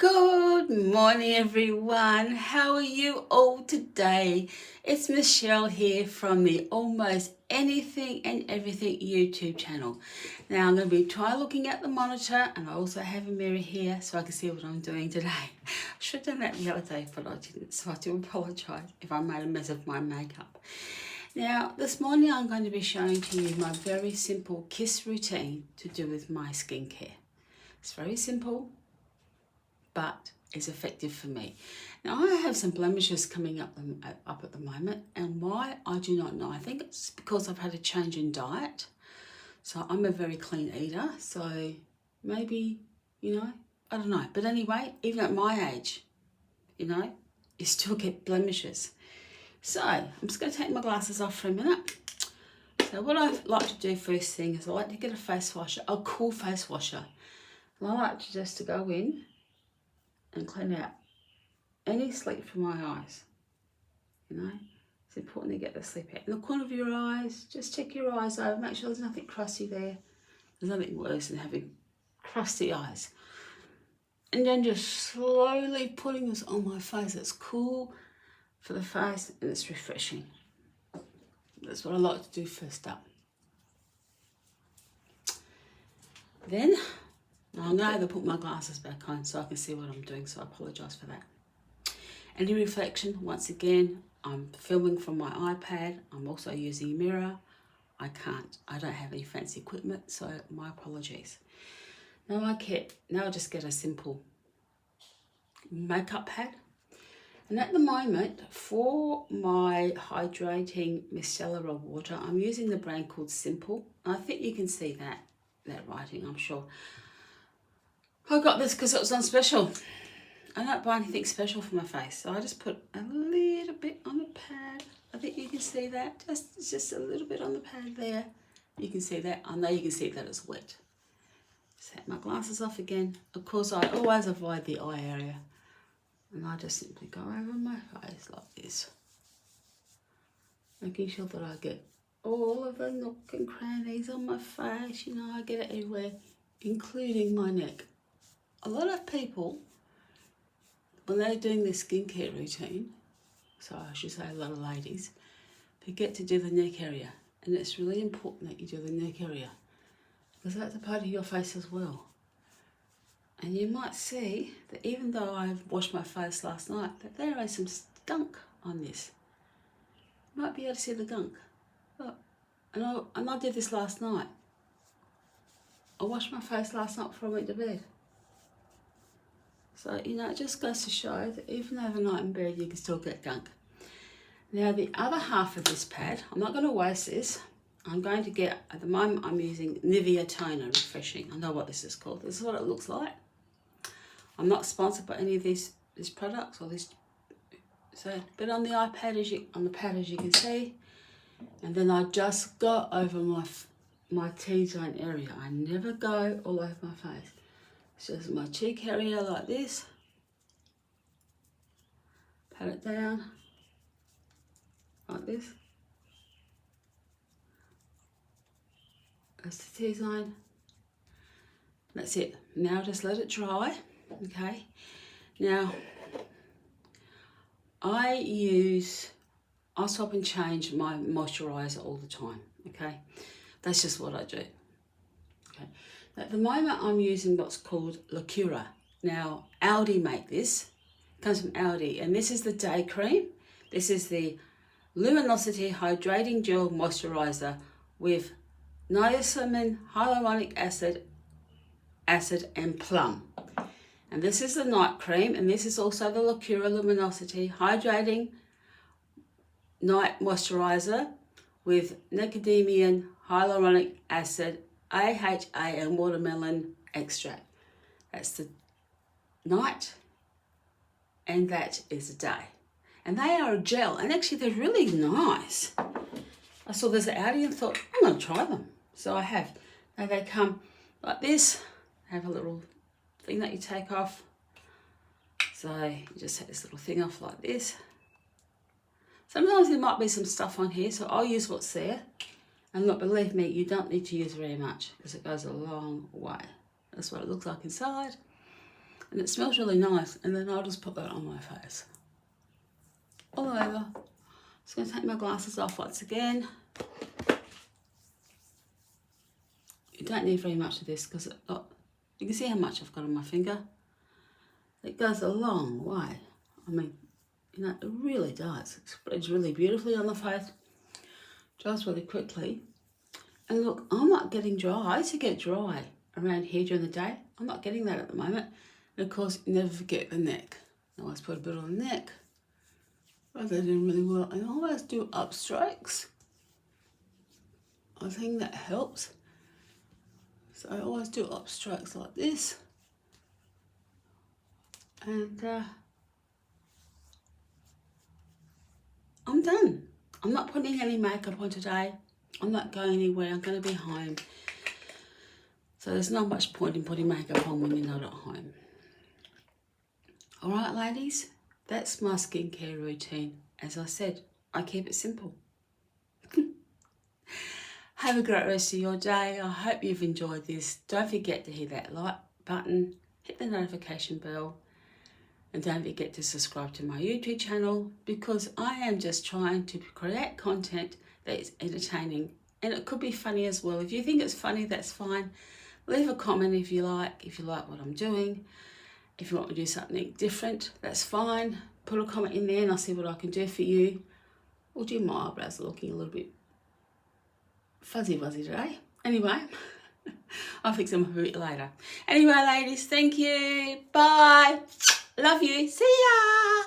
Good morning, everyone. How are you all today? It's Michelle here from the Almost Anything and Everything YouTube channel. Now, I'm going to be trying looking at the monitor, and I also have a mirror here so I can see what I'm doing today. I should have done that the other day, but I didn't, so I do apologise if I made a mess of my makeup. Now, this morning I'm going to be showing to you my very simple kiss routine to do with my skincare. It's very simple, but is effective for me. Now, I have some blemishes coming up at the moment, and why, I do not know. I think it's because I've had a change in diet. So I'm a very clean eater, so maybe, I don't know. But anyway, even at my age, you still get blemishes. So I'm just going to take my glasses off for a minute. So what I like to do first thing is I like to get a face washer, a cool face washer. And I like to just to go in and clean out any sleep from my eyes. It's important to get the sleep out. In the corner of your eyes, just check your eyes over, make sure there's nothing crusty there. There's nothing worse than having crusty eyes. And then just slowly putting this on my face. It's cool for the face and it's refreshing. That's what I like to do first up. Then I'm going to put my glasses back on so I can see what I'm doing, so I apologise for that. Any reflection, once again, I'm filming from my iPad. I'm also using a mirror. I don't have any fancy equipment, so my apologies. Now I just get a simple makeup pad. And at the moment, for my hydrating micellar water, I'm using the brand called Simple. I think you can see that writing, I'm sure. I got this because it was on special. I don't buy anything special for my face, so I just put a little bit on the pad. I think you can see that, just a little bit on the pad there. You can see that. I know you can see that it's wet. Set my glasses off again. Of course, I always avoid the eye area, and I just simply go over my face like this, making sure that I get all of the nook and crannies on my face. I get it everywhere, including my neck. A lot of people, when they're doing their skincare routine, so I should say a lot of ladies, forget to do the neck area. And it's really important that you do the neck area, because that's a part of your face as well. And you might see that even though I've washed my face last night, that there is some gunk on this. You might be able to see the gunk. Look, and I did this last night. I washed my face last night before I went to bed. So, it just goes to show that even overnight in bed, you can still get gunk. Now, the other half of this pad, I'm not going to waste this. I'm going to get, at the moment, I'm using Nivea Toner Refreshing. I know what this is called. This is what it looks like. I'm not sponsored by any of these products or this. So, but on the iPad, on the pad, as you can see, and then I just go over my T-zone area. I never go all over my face. It's just my cheek area like this. Pat it down like this. That's the T-zone. That's it. Now just let it dry. Okay. Now I swap and change my moisturiser all the time. Okay. That's just what I do. Okay. At the moment, I'm using what's called Lacura. Now, Aldi make this. It comes from Aldi, and this is the day cream. This is the Luminosity Hydrating Gel Moisturiser with niacinamide, hyaluronic acid, and plum. And this is the night cream, and this is also the Lacura Luminosity Hydrating Night Moisturiser with macadamia, hyaluronic acid, AHA and watermelon extract. That's the night, and that is the day. And they are a gel, and actually they're really nice. I saw this at Aldi and thought, I'm going to try them. So I have. Now they come like this. Have a little thing that you take off. So you just take this little thing off like this. Sometimes there might be some stuff on here, so I'll use what's there. And look, believe me, you don't need to use very much because it goes a long way. That's what it looks like inside. and it smells really nice, and then I'll just put that on my face. All over. Just going to take my glasses off once again. You don't need very much of this because you can see how much I've got on my finger. It goes a long way. I mean, you know, it really does. It spreads really beautifully on the face. Dries really quickly. And look, I'm not getting dry. I used to get dry around here during the day. I'm not getting that at the moment. And of course, never forget the neck. I always put a bit on the neck. But they're doing really well. And I always do up strokes. I think that helps. So I always do up strokes like this. And I'm done. I'm not putting any makeup on today. I'm not going anywhere. I'm going to be home. So there's not much point in putting makeup on when you're not at home. All right, ladies, that's my skincare routine. As I said, I keep it simple. Have a great rest of your day. I hope you've enjoyed this. Don't forget to hit that like button, hit the notification bell, and don't forget to subscribe to my YouTube channel, because I am just trying to create content that is entertaining, and it could be funny as well. If you think it's funny, that's fine. Leave a comment if you like what I'm doing. If you want to do something different, that's fine. Put a comment in there and I'll see what I can do for you. Or do my eyebrows are looking a little bit fuzzy today. Anyway, I'll fix them a bit later. Anyway, ladies, thank you. Bye. Love you. See ya.